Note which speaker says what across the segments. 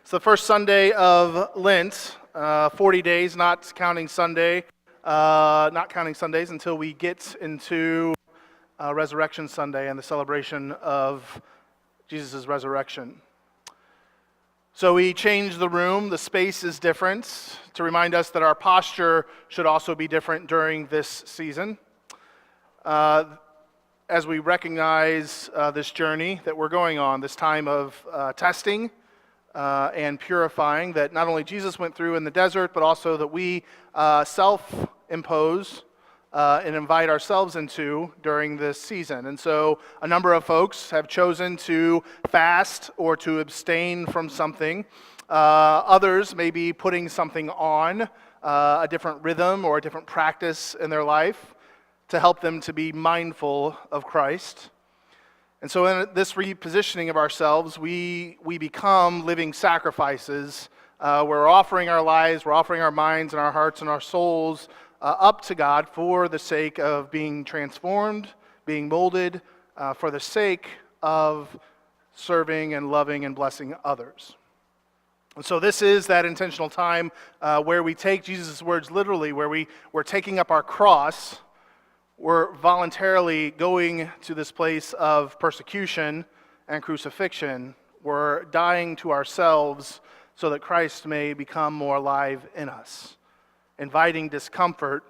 Speaker 1: It's the first Sunday of Lent, 40 days, not counting Sundays until we get into Resurrection Sunday and the celebration of Jesus' resurrection. So we changed the room. The space is different to remind us that our posture should also be different during this season. As we recognize this journey that we're going on, this time of testing and purifying that not only Jesus went through in the desert, but also that we self-impose and invite ourselves into during this season. And so a number of folks have chosen to fast or to abstain from something. Others may be putting something on, a different rhythm or a different practice in their life to help them to be mindful of Christ. And so in this repositioning of ourselves, we become living sacrifices. We're offering our lives, we're offering our minds and our hearts and our souls up to God for the sake of being transformed, being molded, for the sake of serving and loving and blessing others. And so this is that intentional time where we take Jesus' words literally, where we're taking up our cross. We're voluntarily going to this place of persecution and crucifixion. We're dying to ourselves so that Christ may become more alive in us, inviting discomfort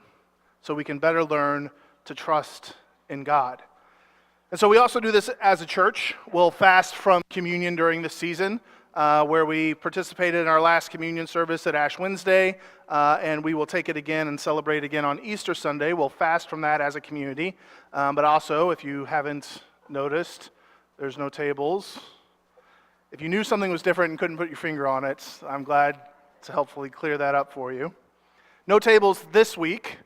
Speaker 1: so we can better learn to trust in God. And so we also do this as a church. We'll fast from communion during this season, where we participated in our last communion service at Ash Wednesday, and we will take it again and celebrate again on Easter Sunday. We'll fast from that as a community, but also, if you haven't noticed, there's no tables. If you knew something was different and couldn't put your finger on it, I'm glad to helpfully clear that up for you. No tables this week.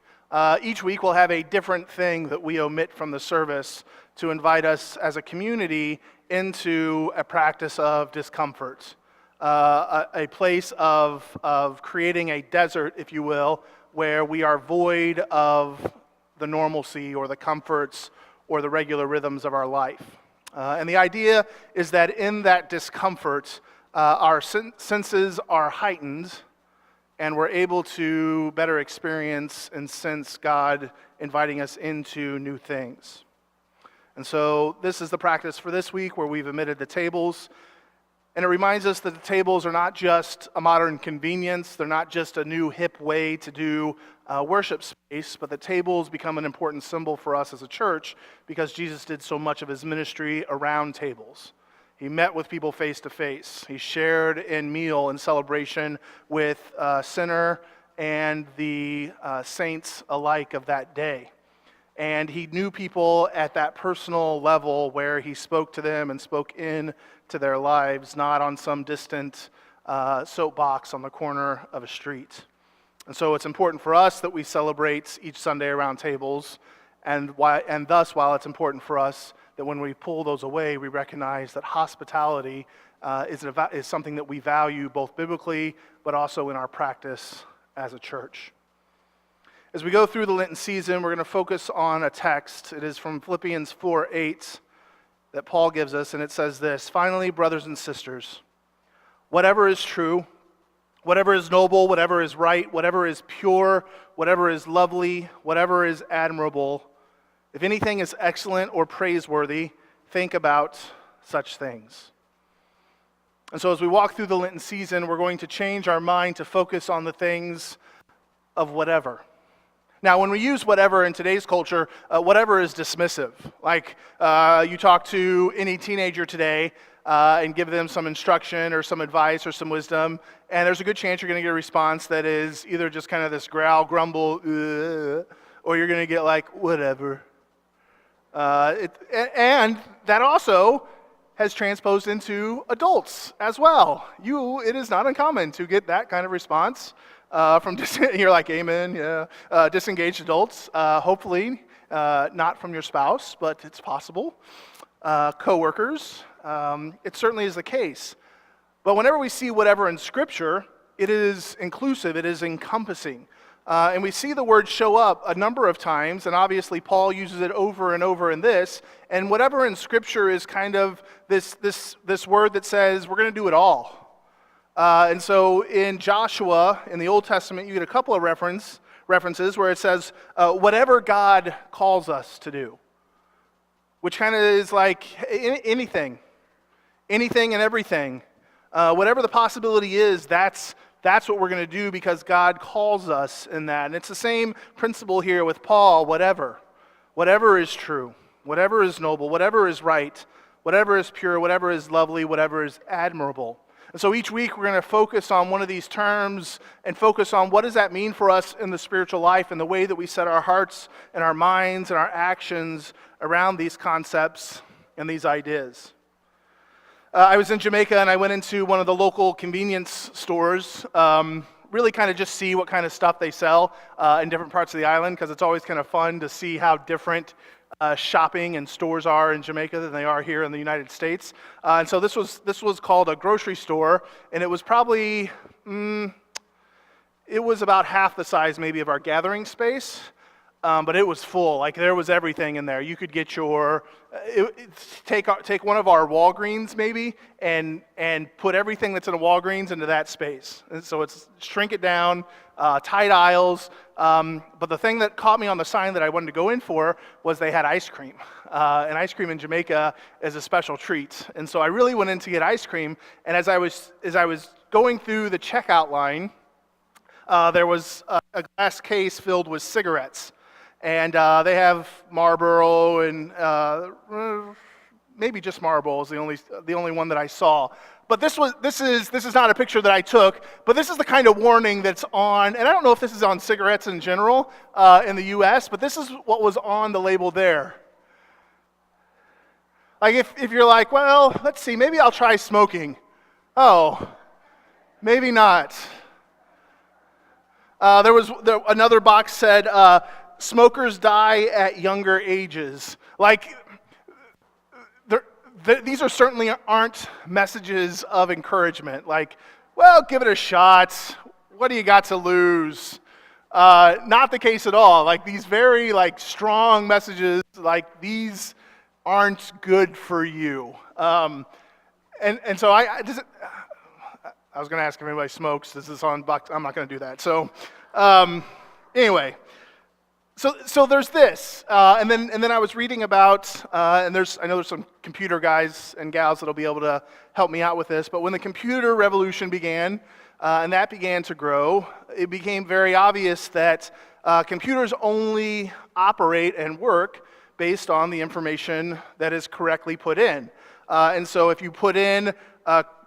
Speaker 1: Each week we'll have a different thing that we omit from the service to invite us as a community into a practice of discomfort, a place of creating a desert, if you will, where we are void of the normalcy or the comforts or the regular rhythms of our life. And the idea is that in that discomfort, our senses are heightened and we're able to better experience and sense God inviting us into new things. And so this is the practice for this week where we've omitted the tables. And it reminds us that the tables are not just a modern convenience. They're not just a new hip way to do worship space, but the tables become an important symbol for us as a church because Jesus did so much of his ministry around tables. He met with people face to face. He shared in meal and celebration with sinner and the saints alike of that day. And he knew people at that personal level where he spoke to them and spoke into their lives, not on some distant soapbox on the corner of a street. And so it's important for us that we celebrate each Sunday around tables, and thus, while it's important for us that when we pull those away, we recognize that hospitality is something that we value both biblically, but also in our practice as a church. As we go through the Lenten season, we're going to focus on a text. It is from Philippians 4:8 that Paul gives us, and it says this: "Finally, brothers and sisters, whatever is true, whatever is noble, whatever is right, whatever is pure, whatever is lovely, whatever is admirable, if anything is excellent or praiseworthy, think about such things." And so as we walk through the Lenten season, we're going to change our mind to focus on the things of whatever. Now, when we use whatever in today's culture, whatever is dismissive. Like you talk to any teenager today and give them some instruction or some advice or some wisdom, and there's a good chance you're going to get a response that is either just kind of this growl, grumble, or you're going to get like, whatever. And that also has transposed into adults as well. It is not uncommon to get that kind of response you're like, amen, yeah. Disengaged adults, hopefully not from your spouse, but it's possible. Coworkers, it certainly is the case. But whenever we see whatever in Scripture, it is inclusive, it is encompassing. And we see the word show up a number of times, and obviously Paul uses it over and over in this. And whatever in Scripture is kind of this word that says we're going to do it all. And so in Joshua, in the Old Testament, you get a couple of references where it says, whatever God calls us to do, which kind of is like anything and everything. Whatever the possibility is, that's what we're going to do because God calls us in that. And it's the same principle here with Paul, whatever is true, whatever is noble, whatever is right, whatever is pure, whatever is lovely, whatever is admirable. And so each week we're going to focus on one of these terms and focus on what does that mean for us in the spiritual life and the way that we set our hearts and our minds and our actions around these concepts and these ideas. I was in Jamaica and I went into one of the local convenience stores, really kind of just see what kind of stuff they sell in different parts of the island, because it's always kind of fun to see how different shopping and stores are in Jamaica than they are here in the United States. And so this was called a grocery store, and it was probably, it was about half the size maybe of our gathering space. But it was full. Like there was everything in there. You could get take one of our Walgreens maybe and put everything that's in a Walgreens into that space. And so it's shrink it down, tight aisles. But the thing that caught me on the sign that I wanted to go in for was they had ice cream. And ice cream in Jamaica is a special treat. And so I really went in to get ice cream. And as I was going through the checkout line, there was a glass case filled with cigarettes. And they have Marlboro and maybe just Marlboro is the only one that I saw. But this is not a picture that I took, but this is the kind of warning that's on, and I don't know if this is on cigarettes in general in the U.S., but this is what was on the label there. Like if you're like, well, let's see, maybe I'll try smoking. Oh, maybe not. Another box said, smokers die at younger ages. Like, these are certainly aren't messages of encouragement. Like, well, give it a shot. What do you got to lose? Not the case at all. Like these very strong messages, like these aren't good for you. And so I was going to ask if anybody smokes. This is on box. I'm not going to do that. So anyway. So there's this, and then I was reading about, and I know there's some computer guys and gals that'll be able to help me out with this. But when the computer revolution began, and that began to grow, it became very obvious that computers only operate and work based on the information that is correctly put in. And so if you put in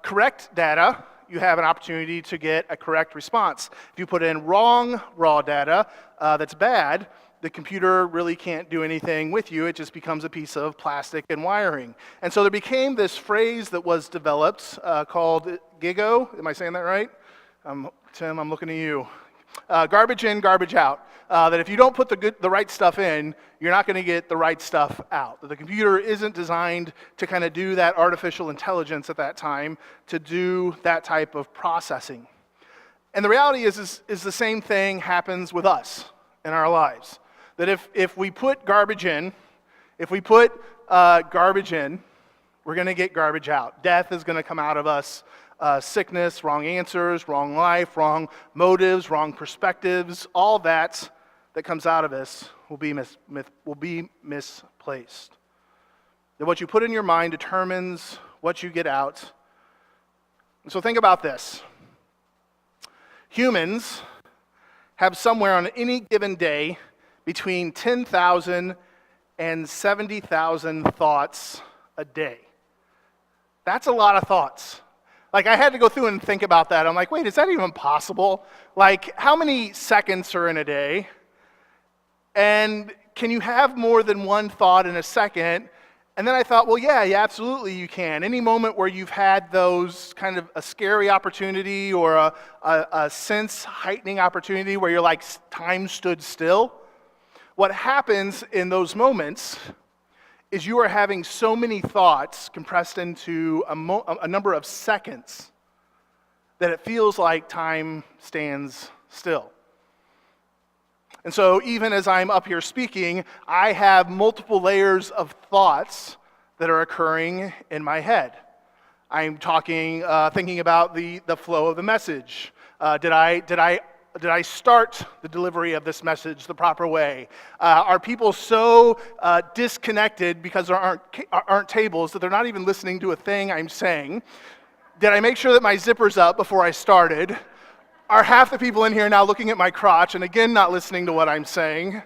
Speaker 1: correct data, you have an opportunity to get a correct response. If you put in wrong raw data that's bad, the computer really can't do anything with you. It just becomes a piece of plastic and wiring. And so there became this phrase that was developed called GIGO. Am I saying that right? Tim, I'm looking at you. Garbage in, garbage out. That if you don't put the right stuff in, you're not going to get the right stuff out. That the computer isn't designed to kind of do that artificial intelligence at that time, to do that type of processing. And the reality is the same thing happens with us in our lives. That if we put garbage in, we're going to get garbage out. Death is going to come out of us. Sickness, wrong answers, wrong life, wrong motives, wrong perspectives, all that comes out of us will be misplaced. That what you put in your mind determines what you get out. And so think about this. Humans have somewhere on any given day between 10,000 and 70,000 thoughts a day. That's a lot of thoughts. Like, I had to go through and think about that. I'm like, wait, is that even possible? Like, how many seconds are in a day? And can you have more than one thought in a second? And then I thought, well, yeah, absolutely you can. Any moment where you've had those kind of a scary opportunity or a sense heightening opportunity where you're like, time stood still. What happens in those moments is you are having so many thoughts compressed into a number of seconds that it feels like time stands still. And so even as I'm up here speaking, I have multiple layers of thoughts that are occurring in my head. I'm thinking about the flow of the message. Did I start the delivery of this message the proper way? Are people so disconnected because there aren't tables that they're not even listening to a thing I'm saying? Did I make sure that my zipper's up before I started? Are half the people in here now looking at my crotch and again not listening to what I'm saying?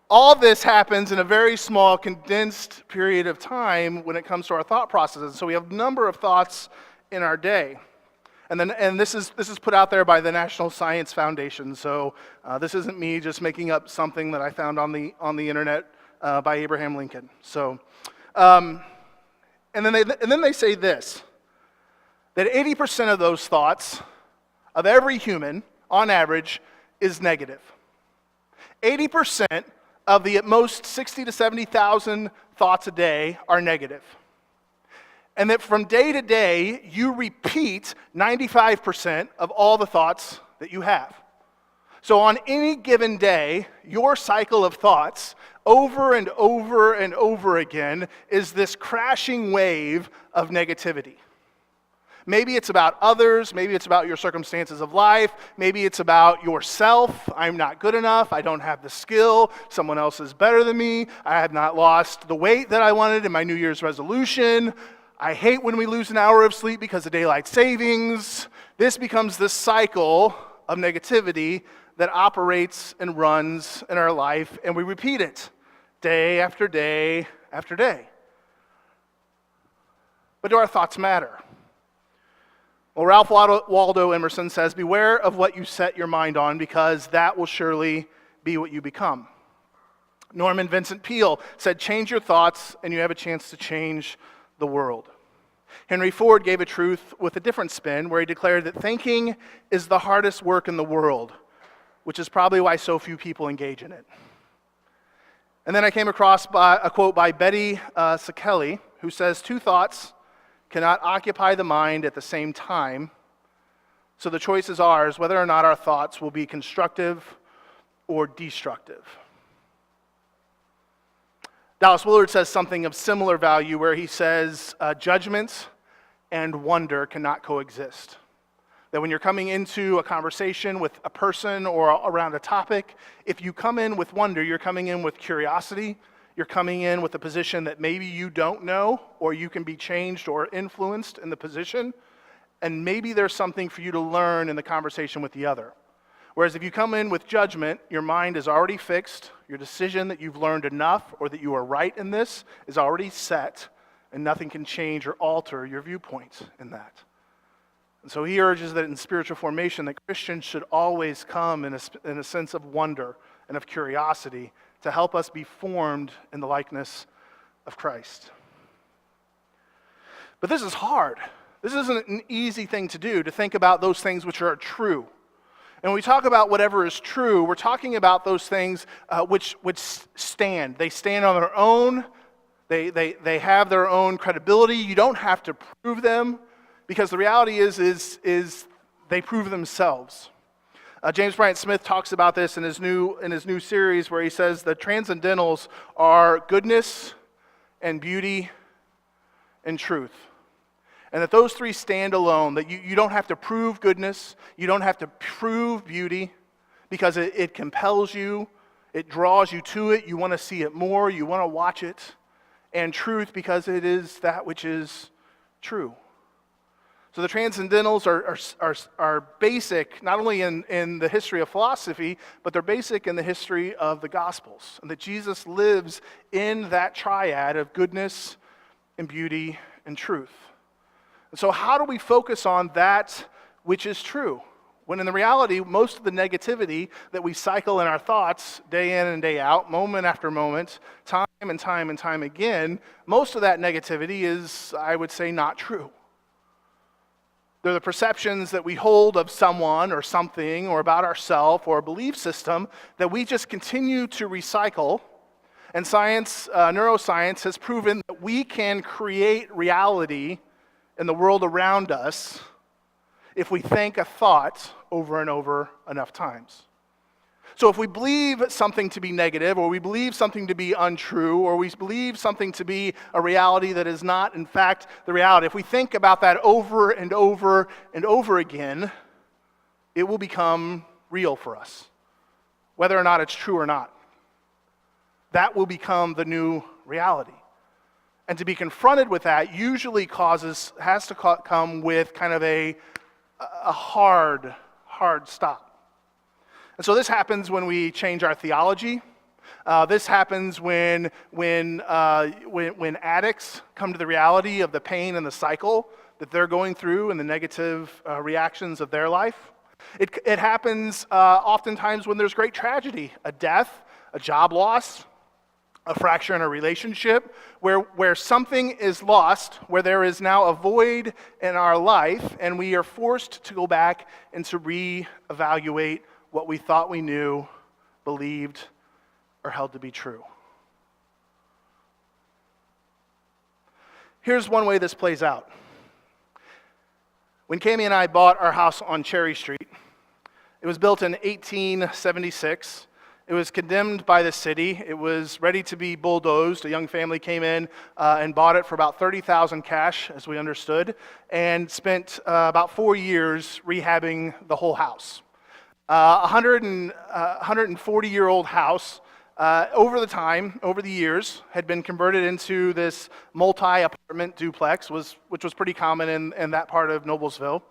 Speaker 1: All this happens in a very small, condensed period of time when it comes to our thought processes. So we have a number of thoughts in our day. And this is put out there by the National Science Foundation. So this isn't me just making up something that I found on the internet by Abraham Lincoln. So, and then they say this, that 80% of those thoughts of every human, on average, is negative. 80% of the at most 60 to 70,000 thoughts a day are negative. And that from day to day, you repeat 95% of all the thoughts that you have. So on any given day, your cycle of thoughts over and over and over again is this crashing wave of negativity. Maybe it's about others, maybe it's about your circumstances of life, maybe it's about yourself. I'm not good enough, I don't have the skill, someone else is better than me, I have not lost the weight that I wanted in my New Year's resolution, I hate when we lose an hour of sleep because of daylight savings. This becomes this cycle of negativity that operates and runs in our life, and we repeat it day after day after day. But do our thoughts matter? Well, Ralph Waldo Emerson says, beware of what you set your mind on, because that will surely be what you become. Norman Vincent Peale said, change your thoughts and you have a chance to change the world. Henry Ford gave a truth with a different spin, where he declared that thinking is the hardest work in the world, which is probably why so few people engage in it. And then I came across a quote by Betty Sakeli, who says, two thoughts cannot occupy the mind at the same time, so the choice is ours whether or not our thoughts will be constructive or destructive. Dallas Willard says something of similar value, where he says judgment and wonder cannot coexist. That when you're coming into a conversation with a person or around a topic, if you come in with wonder, you're coming in with curiosity, you're coming in with a position that maybe you don't know, or you can be changed or influenced in the position, and maybe there's something for you to learn in the conversation with the other. Whereas if you come in with judgment, your mind is already fixed, your decision that you've learned enough or that you are right in this is already set, and nothing can change or alter your viewpoint in that. And so he urges that in spiritual formation, that Christians should always come in a sense of wonder and of curiosity to help us be formed in the likeness of Christ. But this is hard. This isn't an easy thing to do, to think about those things which are true. And when we talk about whatever is true, we're talking about those things which stand. They stand on their own. They have their own credibility. You don't have to prove them, because the reality is they prove themselves. James Bryant Smith talks about this in his new series, where he says the transcendentals are goodness and beauty and truth. And that those three stand alone, that you don't have to prove goodness, you don't have to prove beauty, because it compels you, it draws you to it, you want to see it more, you want to watch it. And truth, because it is that which is true. So the transcendentals are basic, not only in the history of philosophy, but they're basic in the history of the Gospels. And that Jesus lives in that triad of goodness and beauty and truth. And so how do we focus on that which is true? When in the reality, most of the negativity that we cycle in our thoughts day in and day out, moment after moment, time and time and time again, most of that negativity is, I would say, not true. They're the perceptions that we hold of someone or something or about ourselves or a belief system that we just continue to recycle. And science, neuroscience has proven that we can create reality in the world around us if we think a thought over and over enough times. So if we believe something to be negative, or we believe something to be untrue, or we believe something to be a reality that is not, in fact, the reality, if we think about that over and over and over again, it will become real for us, whether or not it's true or not. That will become the new reality. And to be confronted with that usually has to come with kind of a hard stop. And so this happens when we change our theology. This happens when addicts come to the reality of the pain and the cycle that they're going through and the negative reactions of their life. It happens oftentimes when there's great tragedy, a death, a job loss, a fracture in a relationship, where something is lost, where there is now a void in our life, and we are forced to go back and to reevaluate what we thought we knew, believed, or held to be true. Here's one way this plays out. When Cami and I bought our house on Cherry Street, it was built in 1876. It was condemned by the city. It was ready to be bulldozed. A young family came in and bought it for about $30,000 cash, as we understood, and spent about 4 years rehabbing the whole house. 140-year-old house, over the years, had been converted into this multi-apartment duplex, which was pretty common in that part of Noblesville.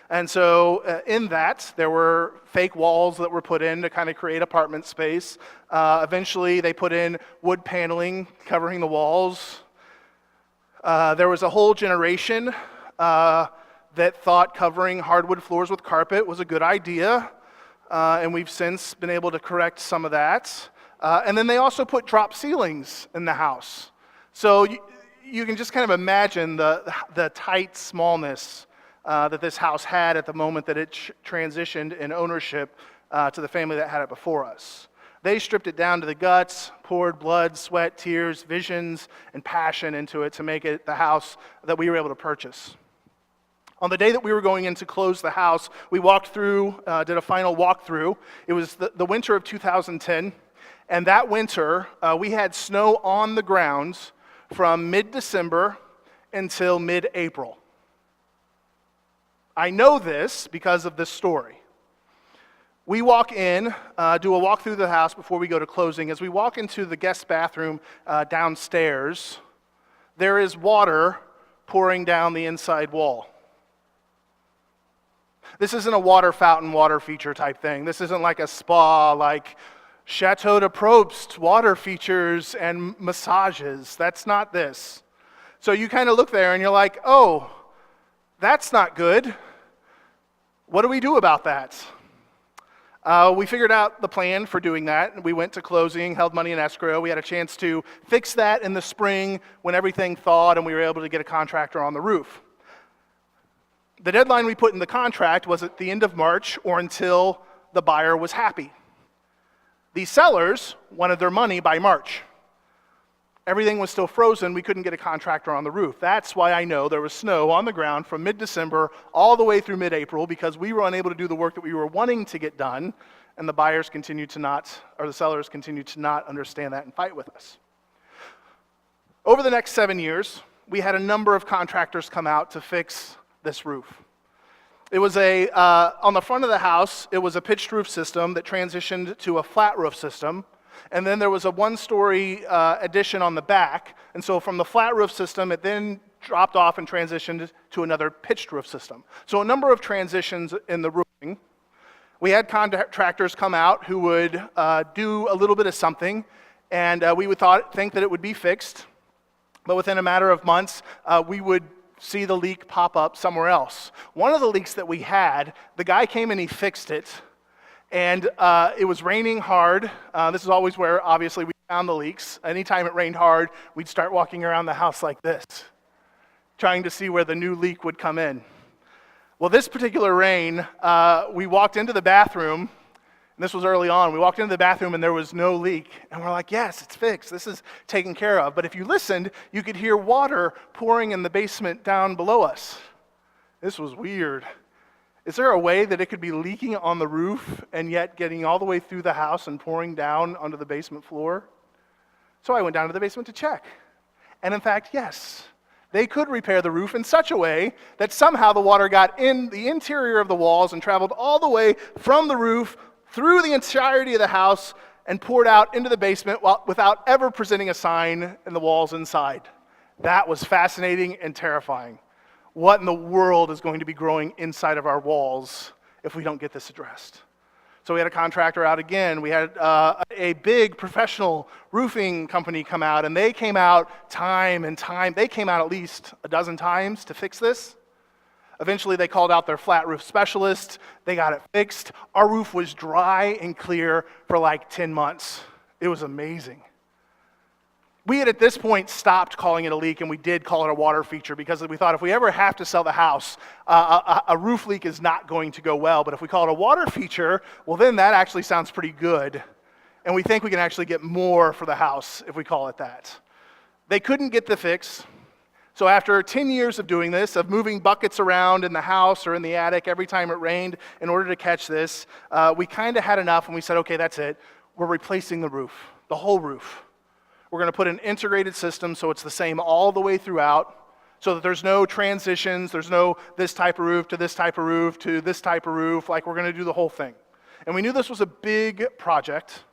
Speaker 1: And so in that, there were fake walls that were put in to kind of create apartment space. Eventually, they put in wood paneling covering the walls. There was a whole generation that thought covering hardwood floors with carpet was a good idea, and we've since been able to correct some of that. And then they also put drop ceilings in the house. So you can just kind of imagine the tight smallness that this house had at the moment that it transitioned in ownership to the family that had it before us. They stripped it down to the guts, poured blood, sweat, tears, visions, and passion into it to make it the house that we were able to purchase. On the day that we were going in to close the house, we walked through, did a final walkthrough. It was the winter of 2010, and that winter we had snow on the ground from mid-December until mid-April. I know this because of this story. We walk in, do a walk through the house before we go to closing. As we walk into the guest bathroom downstairs, there is water pouring down the inside wall. This isn't a water fountain, water feature type thing. This isn't like a spa, like Chateau de Probst water features and massages. That's not this. So you kind of look there and you're like, oh, that's not good. What do we do about that? We figured out the plan for doing that. We went to closing, held money in escrow. We had a chance to fix that in the spring when everything thawed and we were able to get a contractor on the roof. The deadline we put in the contract was at the end of March or until the buyer was happy. The sellers wanted their money by March. Everything was still frozen. We couldn't get a contractor on the roof. That's why I know there was snow on the ground from mid-December all the way through mid-April, because we were unable to do the work that we were wanting to get done, and the sellers continued to not understand that and fight with us. Over the next 7 years, we had a number of contractors come out to fix this roof. It was on the front of the house, it was a pitched roof system that transitioned to a flat roof system. And then there was a one-story addition on the back. And so from the flat roof system, it then dropped off and transitioned to another pitched roof system. So a number of transitions in the roofing. We had contractors come out who would do a little bit of something, and we would think that it would be fixed. But within a matter of months, we would see the leak pop up somewhere else. One of the leaks that we had, the guy came and he fixed it. And it was raining hard. This is always where, obviously, we found the leaks. Anytime it rained hard, we'd start walking around the house like this, trying to see where the new leak would come in. Well, this particular rain, we walked into the bathroom, and this was early on. We walked into the bathroom, and there was no leak. And we're like, yes, it's fixed. This is taken care of. But if you listened, you could hear water pouring in the basement down below us. This was weird. Is there a way that it could be leaking on the roof and yet getting all the way through the house and pouring down onto the basement floor? So I went down to the basement to check. And in fact, yes, they could repair the roof in such a way that somehow the water got in the interior of the walls and traveled all the way from the roof through the entirety of the house and poured out into the basement without ever presenting a sign in the walls inside. That was fascinating and terrifying. What in the world is going to be growing inside of our walls if we don't get this addressed? So we had a contractor out again. We had a big professional roofing company come out, and they came out time and time. They came out at least a dozen times to fix this. Eventually, they called out their flat roof specialist. They got it fixed. Our roof was dry and clear for like 10 months. It was amazing. We had at this point stopped calling it a leak, and we did call it a water feature because we thought if we ever have to sell the house, a roof leak is not going to go well. But if we call it a water feature, well, then that actually sounds pretty good. And we think we can actually get more for the house if we call it that. They couldn't get the fix. So after 10 years of doing this, of moving buckets around in the house or in the attic every time it rained in order to catch this, we kind of had enough, and we said, okay, that's it. We're replacing the roof, the whole roof. We're going to put an integrated system so it's the same all the way throughout, so that there's no transitions, there's no this type of roof to this type of roof to this type of roof, like we're going to do the whole thing. And we knew this was a big project,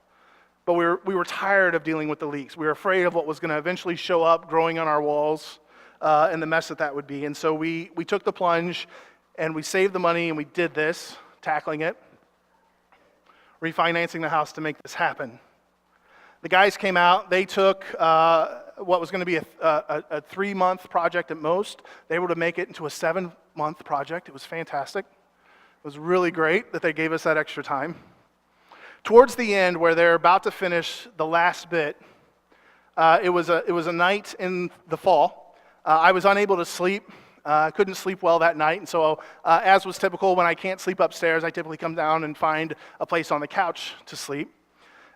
Speaker 1: but we were tired of dealing with the leaks. We were afraid of what was going to eventually show up growing on our walls and the mess that would be. And so we took the plunge, and we saved the money, and we did this, tackling it, refinancing the house to make this happen. The guys came out. They took what was going to be a 3-month project at most. They were able to make it into a 7-month project. It was fantastic. It was really great that they gave us that extra time. Towards the end, where they're about to finish the last bit, it was a night in the fall. I was unable to sleep. Couldn't sleep well that night, and so as was typical, when I can't sleep upstairs, I typically come down and find a place on the couch to sleep.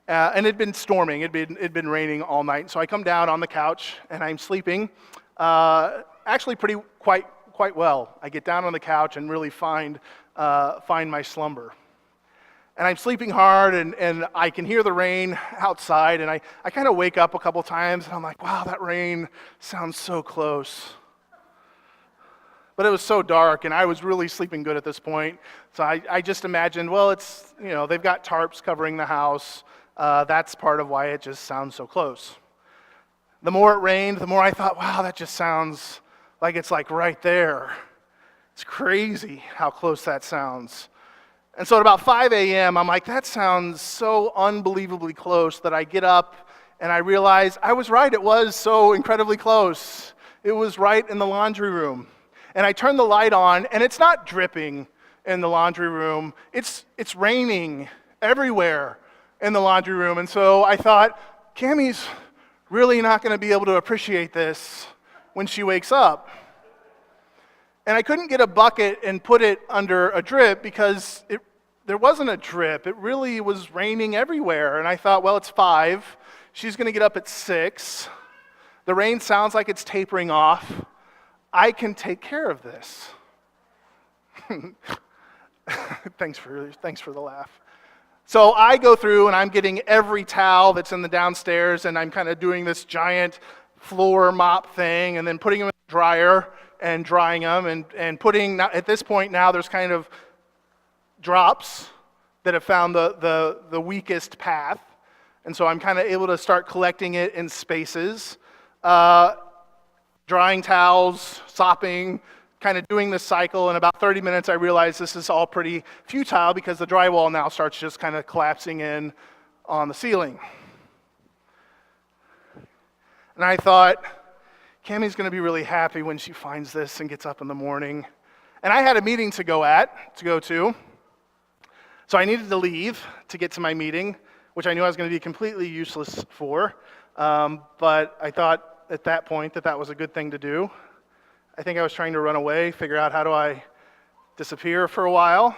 Speaker 1: And it'd been storming, it'd been raining all night. So I come down on the couch and I'm sleeping, actually quite well. I get down on the couch and really find my slumber. And I'm sleeping hard, and I can hear the rain outside, and I kind of wake up a couple times, and I'm like, wow, that rain sounds so close. But it was so dark, and I was really sleeping good at this point. So I just imagined, well, it's, they've got tarps covering the house. That's part of why it just sounds so close. The more it rained, the more I thought, wow, that just sounds like it's like right there. It's crazy how close that sounds. And so at about 5 a.m., I'm like, that sounds so unbelievably close that I get up and I realize I was right. It was so incredibly close. It was right in the laundry room. And I turn the light on, and it's not dripping in the laundry room. It's raining everywhere in the laundry room. And so I thought, Cammie's really not going to be able to appreciate this when she wakes up. And I couldn't get a bucket and put it under a drip because there wasn't a drip. It really was raining everywhere. And I thought, well, it's 5. She's going to get up at 6. The rain sounds like it's tapering off. I can take care of this. Thanks for the laugh. So I go through and I'm getting every towel that's in the downstairs, and I'm kind of doing this giant floor mop thing and then putting them in the dryer and drying them and putting, at this point now there's kind of drops that have found the weakest path. And so I'm kind of able to start collecting it in spaces, drying towels, sopping, kind of doing this cycle. In about 30 minutes, I realized this is all pretty futile because the drywall now starts just kind of collapsing in on the ceiling. And I thought, Cammie's going to be really happy when she finds this and gets up in the morning. And I had a meeting to go to. So I needed to leave to get to my meeting, which I knew I was going to be completely useless for. But I thought at that point that was a good thing to do. I think I was trying to run away, figure out how do I disappear for a while.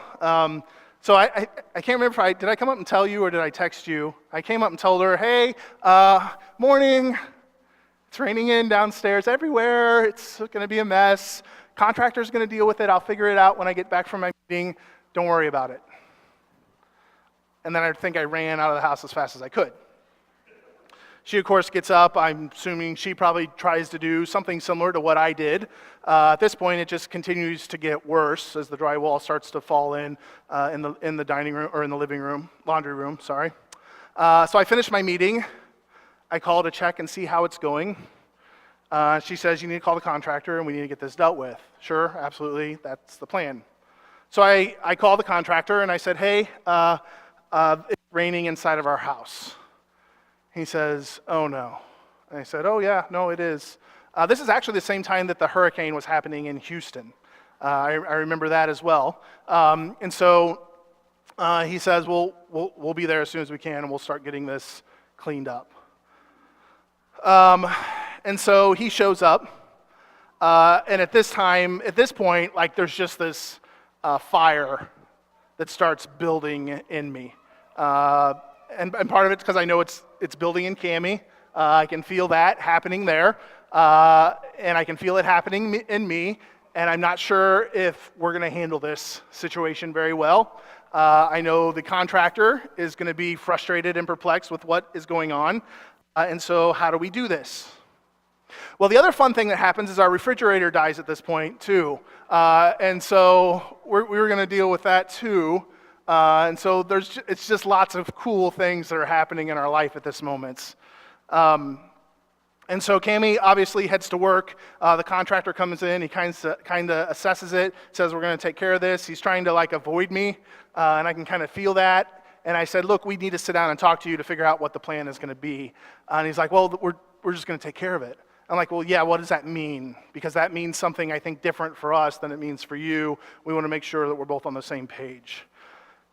Speaker 1: So I can't remember did I come up and tell you or did I text you? I came up and told her, hey, morning. It's raining in downstairs everywhere. It's going to be a mess. contractor's going to deal with it. I'll figure it out when I get back from my meeting. Don't worry about it. And then I think I ran out of the house as fast as I could. She, of course, gets up. I'm assuming she probably tries to do something similar to what I did. At this point, it just continues to get worse as the drywall starts to fall in the dining room, or in the living room, laundry room, sorry. So I finished my meeting. I call to check and see how it's going. She says, you need to call the contractor and we need to get this dealt with. Sure, absolutely, that's the plan. So I called the contractor and I said, hey, it's raining inside of our house. He says, oh no. And I said, oh yeah, no it is. This is actually the same time that the hurricane was happening in Houston. I remember that as well. And so he says, we'll be there as soon as we can and we'll start getting this cleaned up. And so he shows up, and at this point, like there's just this fire that starts building in me. And part of it's because I know it's building in Cammie. I can feel that happening there, and I can feel it happening in me, and I'm not sure if we're going to handle this situation very well. I know the contractor is going to be frustrated and perplexed with what is going on, and so how do we do this? Well, the other fun thing that happens is our refrigerator dies at this point, too. And so we were going to deal with that, too. And so it's just lots of cool things that are happening in our life at this moment. And so Cammie obviously heads to work. The contractor comes in. He kind of assesses it, says, we're going to take care of this. He's trying to, avoid me, and I can kind of feel that. And I said, look, we need to sit down and talk to you to figure out what the plan is going to be. And he's like, well, we're just going to take care of it. I'm like, well, yeah, what does that mean? Because that means something, I think, different for us than it means for you. We want to make sure that we're both on the same page.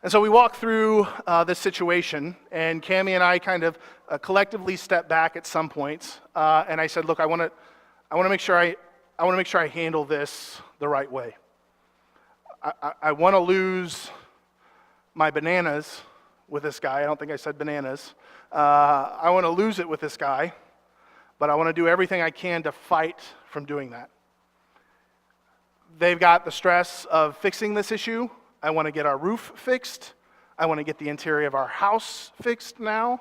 Speaker 1: And so we walk through this situation, and Cammie and I kind of collectively step back at some points. And I said, look, I want to make sure I handle this the right way. I want to lose my bananas with this guy. I don't think I said bananas. I want to lose it with this guy. But I want to do everything I can to fight from doing that. They've got the stress of fixing this issue. I want to get our roof fixed. I want to get the interior of our house fixed now.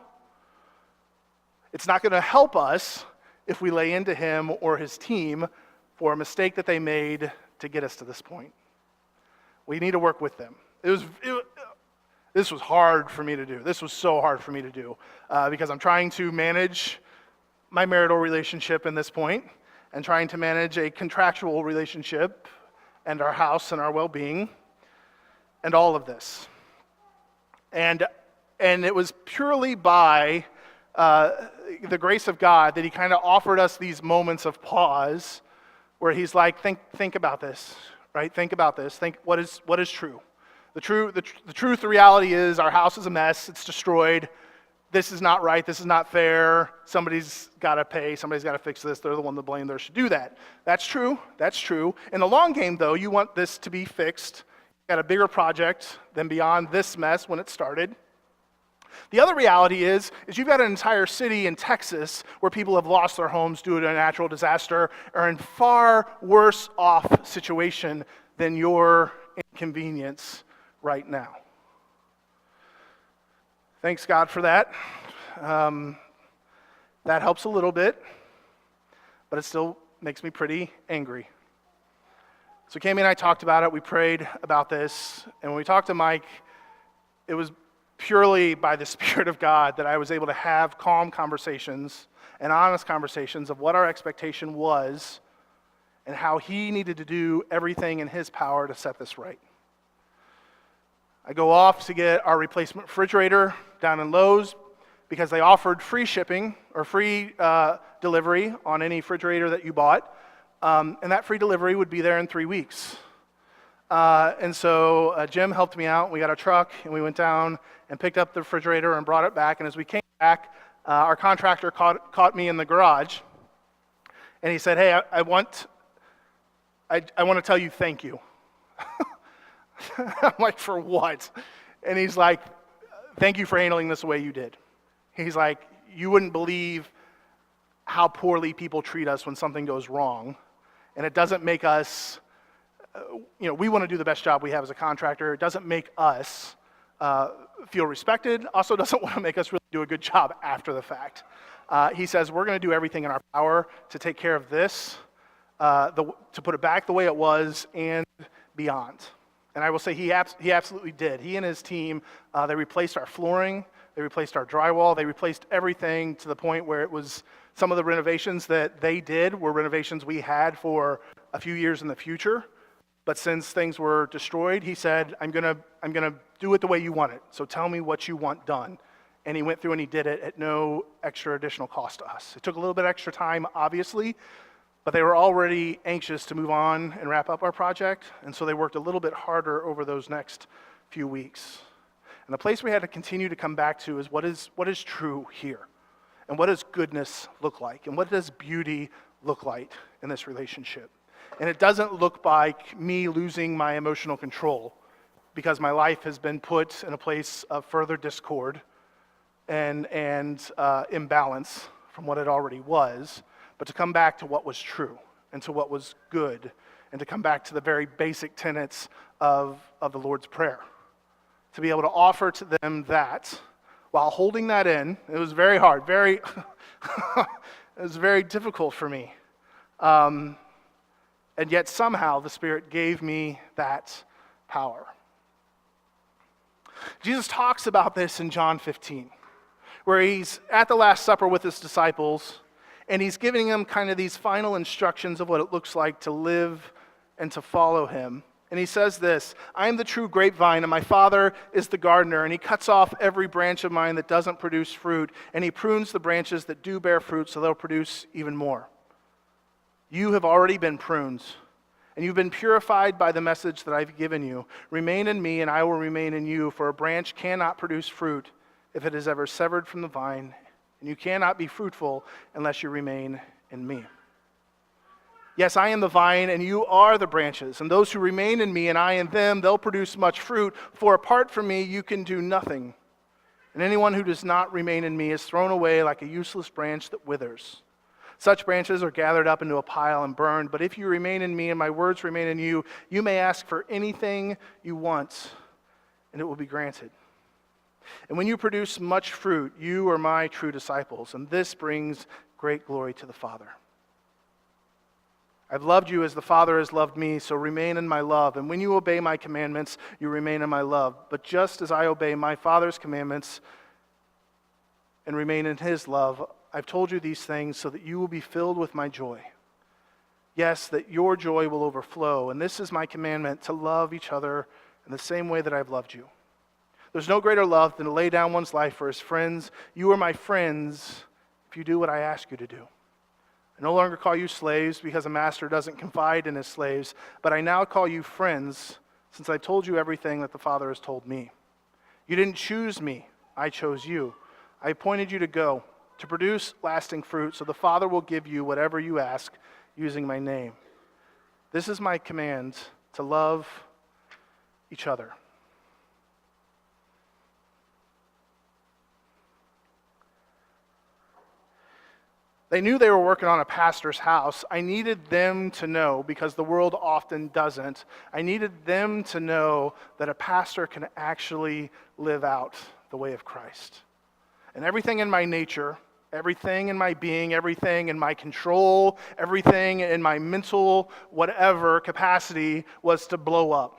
Speaker 1: It's not going to help us if we lay into him or his team for a mistake that they made to get us to this point. We need to work with them. This was hard for me to do. This was so hard for me to do because I'm trying to manage my marital relationship in this point, and trying to manage a contractual relationship and our house and our well-being and all of this. And it was purely by the grace of God that he kind of offered us these moments of pause where he's like, think about this, right? Think about this. Think what is true. The truth, the reality is our house is a mess. It's destroyed. This is not right, this is not fair, somebody's got to pay, somebody's got to fix this, they're the one to blame, they should do that. That's true. In the long game, though, you want this to be fixed. You've got a bigger project than beyond this mess when it started. The other reality is you've got an entire city in Texas where people have lost their homes due to a natural disaster, are in far worse off situation than your inconvenience right now. Thanks God for that. That helps a little bit, but it still makes me pretty angry. So Cammie and I talked about it. We prayed about this. And when we talked to Mike, it was purely by the Spirit of God that I was able to have calm conversations and honest conversations of what our expectation was and how he needed to do everything in his power to set this right. I go off to get our replacement refrigerator down in Lowe's because they offered free shipping or free delivery on any refrigerator that you bought. And that free delivery would be there in 3 weeks. And so Jim helped me out. We got a truck and we went down and picked up the refrigerator and brought it back. And as we came back, our contractor caught me in the garage. And he said, hey, I want to tell you thank you. I'm like, for what? And he's like, thank you for handling this the way you did. He's like, you wouldn't believe how poorly people treat us when something goes wrong. And it doesn't make us we want to do the best job we have as a contractor. It doesn't make us feel respected. Also doesn't want to make us really do a good job after the fact. He says, we're going to do everything in our power to take care of this, to put it back the way it was and beyond. And I will say he absolutely did. He and his team, they replaced our flooring, they replaced our drywall, they replaced everything to the point where it was some of the renovations that they did were renovations we had for a few years in the future. But since things were destroyed, he said, I'm gonna do it the way you want it. So tell me what you want done. And he went through and he did it at no extra additional cost to us. It took a little bit extra time, obviously, but they were already anxious to move on and wrap up our project, and so they worked a little bit harder over those next few weeks. And the place we had to continue to come back to is what is true here, and what does goodness look like, and what does beauty look like in this relationship. And it doesn't look like me losing my emotional control, because my life has been put in a place of further discord and imbalance from what it already was, but to come back to what was true and to what was good, and to come back to the very basic tenets of the Lord's Prayer. To be able to offer to them that while holding that in. It was very hard, it was very difficult for me. And yet somehow the Spirit gave me that power. Jesus talks about this in John 15, where he's at the Last Supper with his disciples, and he's giving them kind of these final instructions of what it looks like to live and to follow him. And he says this, I am the true grapevine, and my Father is the gardener, and he cuts off every branch of mine that doesn't produce fruit, and he prunes the branches that do bear fruit so they'll produce even more. You have already been pruned, and you've been purified by the message that I've given you. Remain in me, and I will remain in you, for a branch cannot produce fruit if it is ever severed from the vine, and you cannot be fruitful unless you remain in me. Yes, I am the vine, and you are the branches, and those who remain in me and I in them, they'll produce much fruit, for apart from me you can do nothing. And anyone who does not remain in me is thrown away like a useless branch that withers. Such branches are gathered up into a pile and burned, but if you remain in me and my words remain in you, you may ask for anything you want, and it will be granted. And when you produce much fruit, you are my true disciples, and this brings great glory to the Father. I've loved you as the Father has loved me, so remain in my love. And when you obey my commandments, you remain in my love. But just as I obey my Father's commandments and remain in his love, I've told you these things so that you will be filled with my joy. Yes, that your joy will overflow. And this is my commandment, to love each other in the same way that I've loved you. There's no greater love than to lay down one's life for his friends. You are my friends if you do what I ask you to do. I no longer call you slaves because a master doesn't confide in his slaves, but I now call you friends since I told you everything that the Father has told me. You didn't choose me, I chose you. I appointed you to go, to produce lasting fruit, so the Father will give you whatever you ask using my name. This is my command, to love each other. They knew they were working on a pastor's house. I needed them to know, because the world often doesn't, I needed them to know that a pastor can actually live out the way of Christ. And everything in my nature, everything in my being, everything in my control, everything in my mental whatever capacity was to blow up.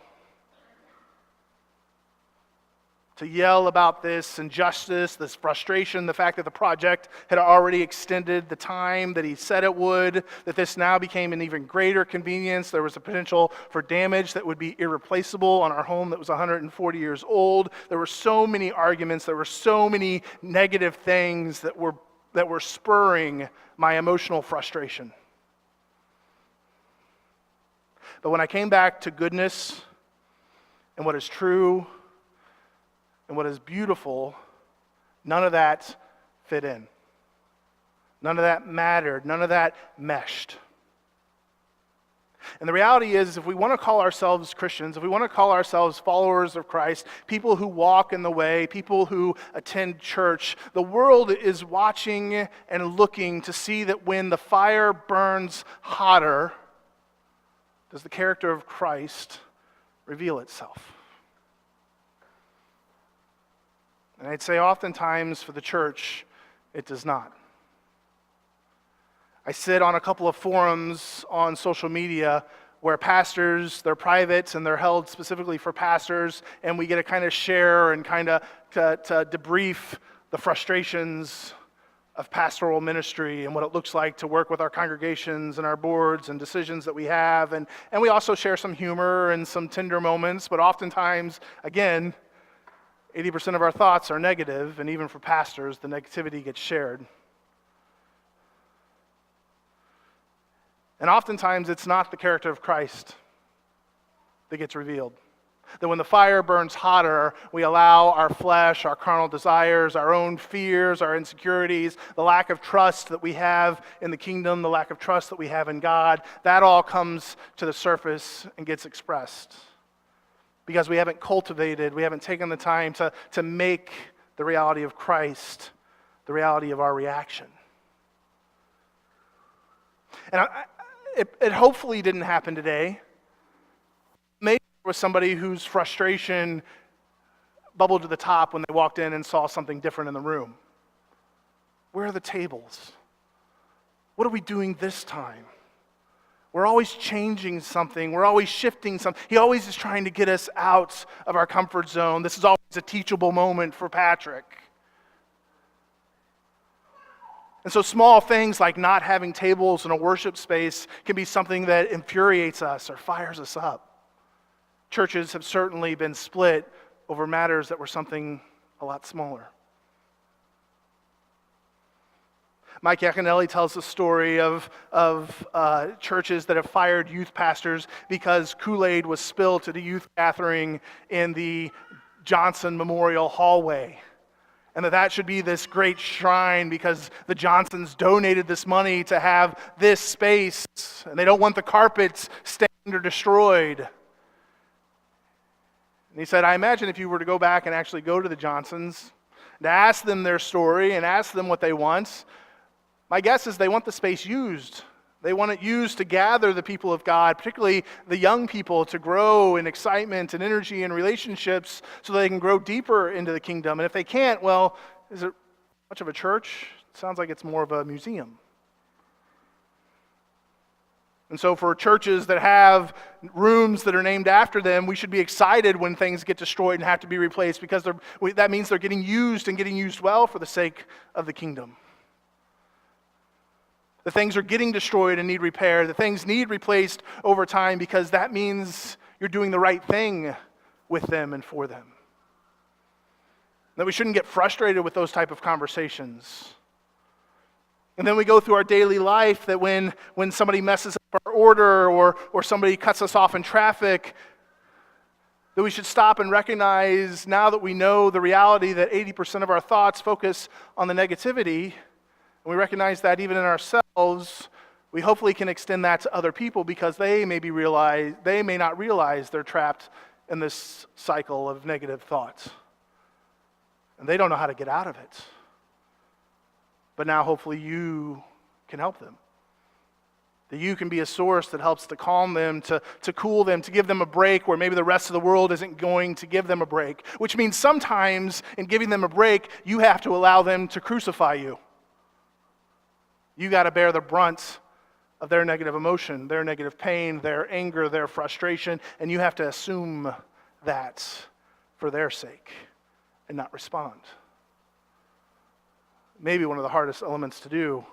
Speaker 1: To yell about this injustice, this frustration, the fact that the project had already extended the time that he said it would, that this now became an even greater convenience. There was a potential for damage that would be irreplaceable on our home that was 140 years old. There were so many arguments, there were so many negative things that were spurring my emotional frustration. But when I came back to goodness and what is true and what is beautiful, none of that fit in. None of that mattered. None of that meshed. And the reality is, if we want to call ourselves Christians, if we want to call ourselves followers of Christ, people who walk in the way, people who attend church, the world is watching and looking to see that when the fire burns hotter, does the character of Christ reveal itself? And I'd say oftentimes for the church, it does not. I sit on a couple of forums on social media where pastors, they're private and they're held specifically for pastors, and we get to kind of share and kind of to debrief the frustrations of pastoral ministry and what it looks like to work with our congregations and our boards and decisions that we have. And we also share some humor and some tender moments, but oftentimes, again, 80% of our thoughts are negative, and even for pastors, the negativity gets shared. And oftentimes, it's not the character of Christ that gets revealed. That when the fire burns hotter, we allow our flesh, our carnal desires, our own fears, our insecurities, the lack of trust that we have in the kingdom, the lack of trust that we have in God, that all comes to the surface and gets expressed. Because we haven't cultivated, we haven't taken the time to make the reality of Christ the reality of our reaction. And it hopefully didn't happen today. Maybe there was somebody whose frustration bubbled to the top when they walked in and saw something different in the room. Where are the tables? What are we doing this time? We're always changing something. We're always shifting something. He always is trying to get us out of our comfort zone. This is always a teachable moment for Patrick. And so small things like not having tables in a worship space can be something that infuriates us or fires us up. Churches have certainly been split over matters that were something a lot smaller. Mike Yaconelli tells the story of churches that have fired youth pastors because Kool-Aid was spilled at a youth gathering in the Johnson Memorial hallway. And that should be this great shrine because the Johnsons donated this money to have this space, and they don't want the carpets stained or destroyed. And he said, I imagine if you were to go back and actually go to the Johnsons and ask them their story and ask them what they want, my guess is they want the space used. They want it used to gather the people of God, particularly the young people, to grow in excitement and energy and relationships so they can grow deeper into the kingdom. And if they can't, well, is it much of a church? It sounds like it's more of a museum. And so for churches that have rooms that are named after them, we should be excited when things get destroyed and have to be replaced because that means they're getting used and getting used well for the sake of the kingdom. The things are getting destroyed and need repair. The things need replaced over time because that means you're doing the right thing with them and for them. That we shouldn't get frustrated with those type of conversations. And then we go through our daily life that when somebody messes up our order or somebody cuts us off in traffic, that we should stop and recognize, now that we know the reality that 80% of our thoughts focus on the negativity, and we recognize that even in ourselves, we hopefully can extend that to other people because they may not realize they're trapped in this cycle of negative thoughts. And they don't know how to get out of it. But now hopefully you can help them. That you can be a source that helps to calm them, to cool them, to give them a break where maybe the rest of the world isn't going to give them a break. Which means sometimes in giving them a break, you have to allow them to crucify you. You got to bear the brunt of their negative emotion, their negative pain, their anger, their frustration, and you have to assume that for their sake and not respond. Maybe one of the hardest elements to do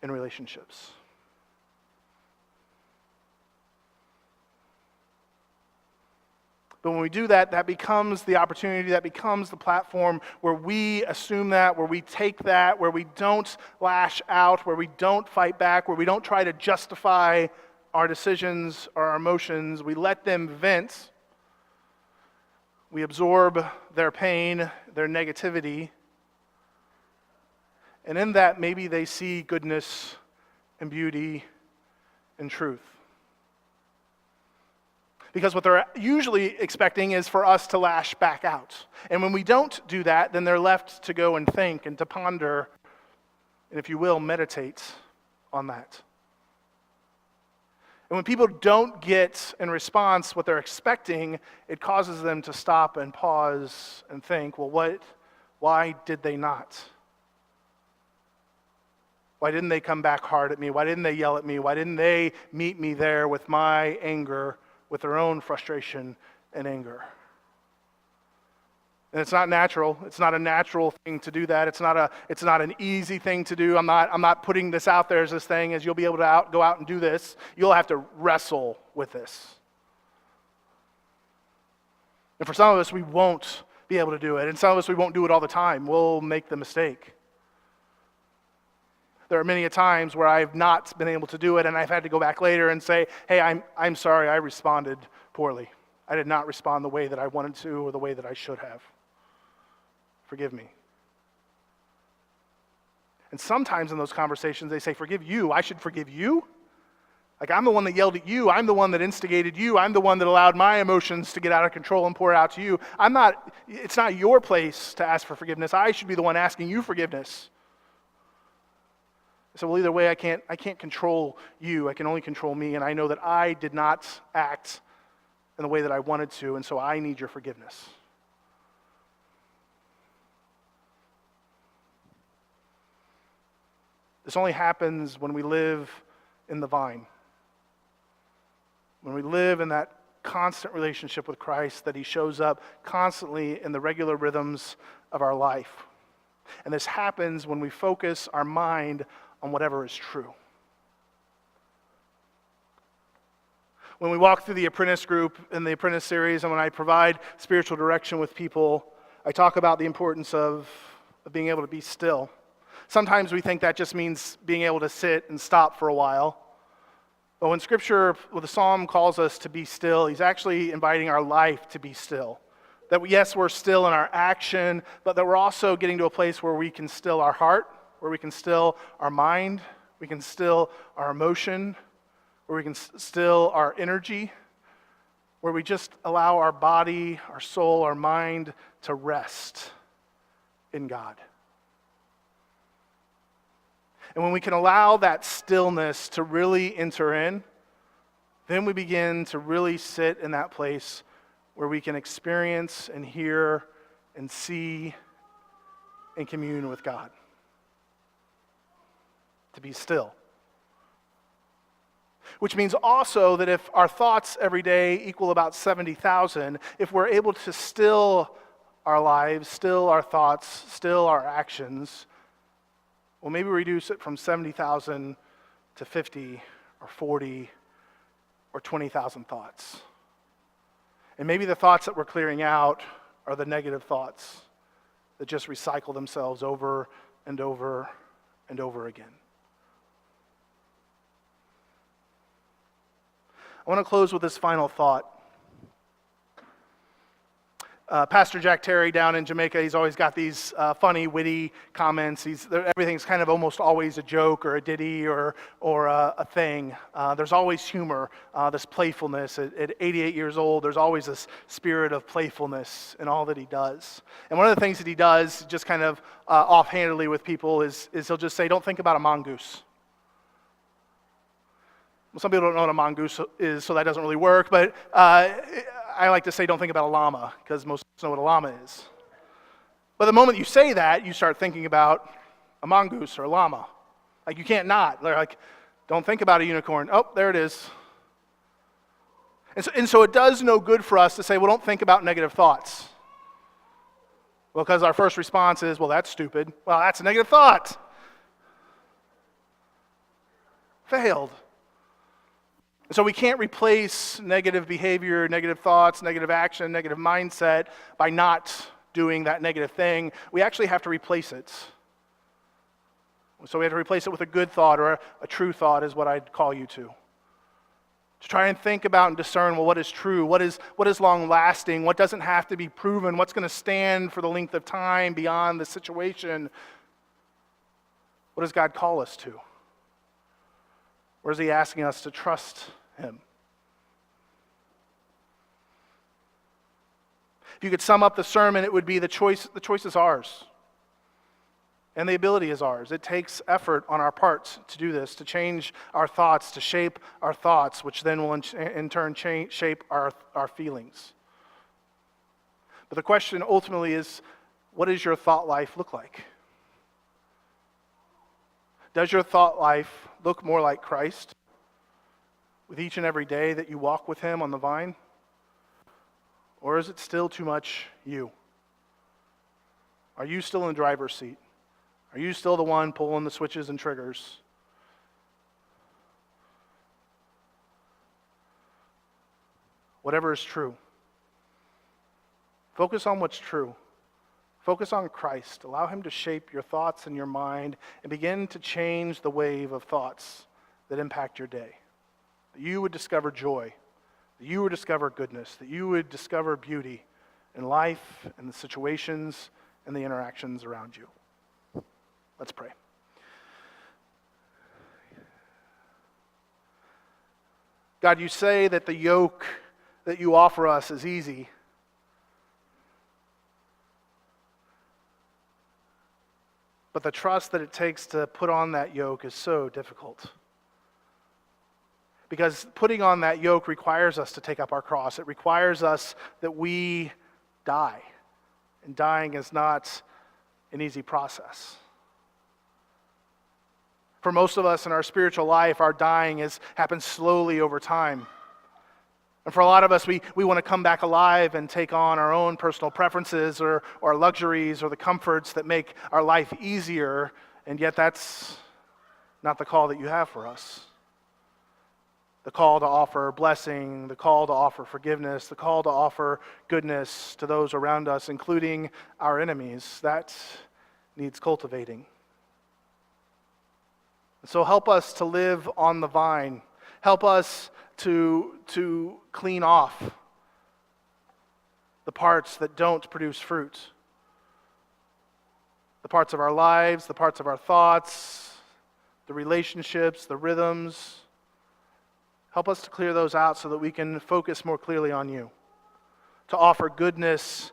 Speaker 1: in relationships. But when we do that, that becomes the opportunity, that becomes the platform where we assume that, where we take that, where we don't lash out, where we don't fight back, where we don't try to justify our decisions or our emotions. We let them vent. We absorb their pain, their negativity. And in that, maybe they see goodness and beauty and truth. Because what they're usually expecting is for us to lash back out. And when we don't do that, then they're left to go and think and to ponder, and if you will, meditate on that. And when people don't get in response what they're expecting, it causes them to stop and pause and think, well, why did they not? Why didn't they come back hard at me? Why didn't they yell at me? Why didn't they meet me there with my anger, with their own frustration and anger? And it's not natural. It's not a natural thing to do that. It's not an easy thing to do. I'm not putting this out there as this thing as you'll be able to go out and do this. You'll have to wrestle with this. And for some of us, we won't be able to do it. And some of us, we won't do it all the time. We'll make the mistake. There are many a times where I've not been able to do it, and I've had to go back later and say, hey, I'm sorry, I responded poorly. I did not respond the way that I wanted to or the way that I should have. Forgive me. And sometimes in those conversations, they say, forgive you. I should forgive you? Like, I'm the one that yelled at you. I'm the one that instigated you. I'm the one that allowed my emotions to get out of control and pour out to you. It's not your place to ask for forgiveness. I should be the one asking you forgiveness. So, well, either way, I can't control you. I can only control me. And I know that I did not act in the way that I wanted to, and so I need your forgiveness. This only happens when we live in the vine. When we live in that constant relationship with Christ, that he shows up constantly in the regular rhythms of our life. And this happens when we focus our mind on whatever is true. When we walk through the apprentice group in the apprentice series, and when I provide spiritual direction with people, I talk about the importance of being able to be still. Sometimes we think that just means being able to sit and stop for a while. But when Scripture, the Psalm calls us to be still, he's actually inviting our life to be still. That yes, we're still in our action, but that we're also getting to a place where we can still our heart, where we can still our mind, we can still our emotion, where we can still our energy, where we just allow our body, our soul, our mind to rest in God. And when we can allow that stillness to really enter in, then we begin to really sit in that place where we can experience and hear and see and commune with God. To be still. Which means also that if our thoughts every day equal about 70,000, if we're able to still our lives, still our thoughts, still our actions, well, maybe reduce it from 70,000 to 50 or 40 or 20,000 thoughts. And maybe the thoughts that we're clearing out are the negative thoughts that just recycle themselves over and over and over again. I want to close with this final thought. Pastor Jack Terry down in Jamaica, he's always got these funny, witty comments. Everything's kind of almost always a joke or a ditty or a thing. There's always humor, this playfulness. At 88 years old, there's always this spirit of playfulness in all that he does. And one of the things that he does, just kind of offhandedly with people, is he'll just say, don't think about a mongoose. Well, some people don't know what a mongoose is, so that doesn't really work, but I like to say don't think about a llama, because most know what a llama is. But the moment you say that, you start thinking about a mongoose or a llama. Like, you can't not. They're like, don't think about a unicorn. Oh, there it is. And so it does no good for us to say, well, don't think about negative thoughts. Well, because our first response is, well, that's stupid. Well, that's a negative thought. Failed. So we can't replace negative behavior, negative thoughts, negative action, negative mindset by not doing that negative thing. We actually have to replace it. So we have to replace it with a good thought, or a true thought is what I'd call you to. To try and think about and discern, well, what is true? What is long-lasting? What doesn't have to be proven? What's going to stand for the length of time beyond the situation? What does God call us to? Where is he asking us to trust him? If you could sum up the sermon, it would be the choice is ours. And the ability is ours. It takes effort on our part to do this, to change our thoughts, to shape our thoughts, which then will in turn shape our feelings. But the question ultimately is, what does your thought life look like? Does your thought life look more like Christ with each and every day that you walk with him on the vine? Or is it still too much you? Are you still in the driver's seat? Are you still the one pulling the switches and triggers? Whatever is true. Focus on what's true. Focus on Christ. Allow him to shape your thoughts and your mind and begin to change the wave of thoughts that impact your day. That you would discover joy, that you would discover goodness, that you would discover beauty in life and the situations and the interactions around you. Let's pray. God, you say that the yoke that you offer us is easy. But the trust that it takes to put on that yoke is so difficult. Because putting on that yoke requires us to take up our cross. It requires us that we die. And dying is not an easy process. For most of us in our spiritual life, our dying happens slowly over time. And for a lot of us, we want to come back alive and take on our own personal preferences or luxuries or the comforts that make our life easier, and yet that's not the call that you have for us. The call to offer blessing, the call to offer forgiveness, the call to offer goodness to those around us, including our enemies, that needs cultivating. So help us to live on the vine. Help us to clean off the parts that don't produce fruit. The parts of our lives, the parts of our thoughts, the relationships, the rhythms. Help us to clear those out so that we can focus more clearly on you. To offer goodness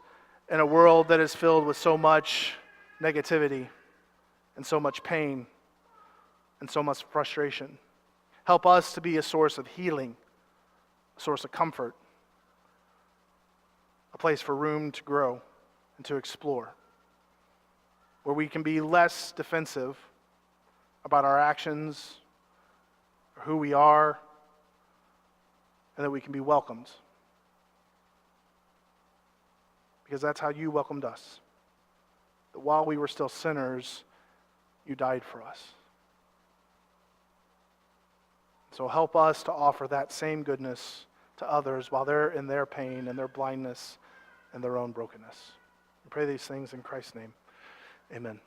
Speaker 1: in a world that is filled with so much negativity and so much pain and so much frustration. Help us to be a source of healing, a source of comfort, a place for room to grow and to explore, where we can be less defensive about our actions, or who we are, and that we can be welcomed. Because that's how you welcomed us. That while we were still sinners, you died for us. So help us to offer that same goodness to others while they're in their pain and their blindness and their own brokenness. We pray these things in Christ's name. Amen.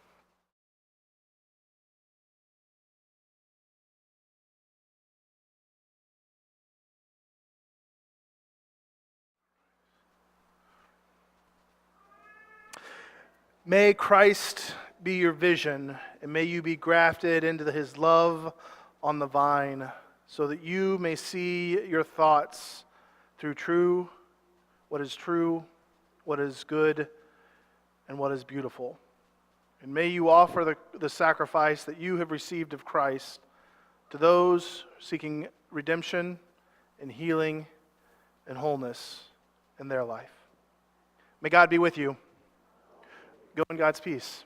Speaker 1: May Christ be your vision, and may you be grafted into his love on the vine, so that you may see your thoughts through what is true, what is good, and what is beautiful. And may you offer the sacrifice that you have received of Christ to those seeking redemption and healing and wholeness in their life. May God be with you. Go in God's peace.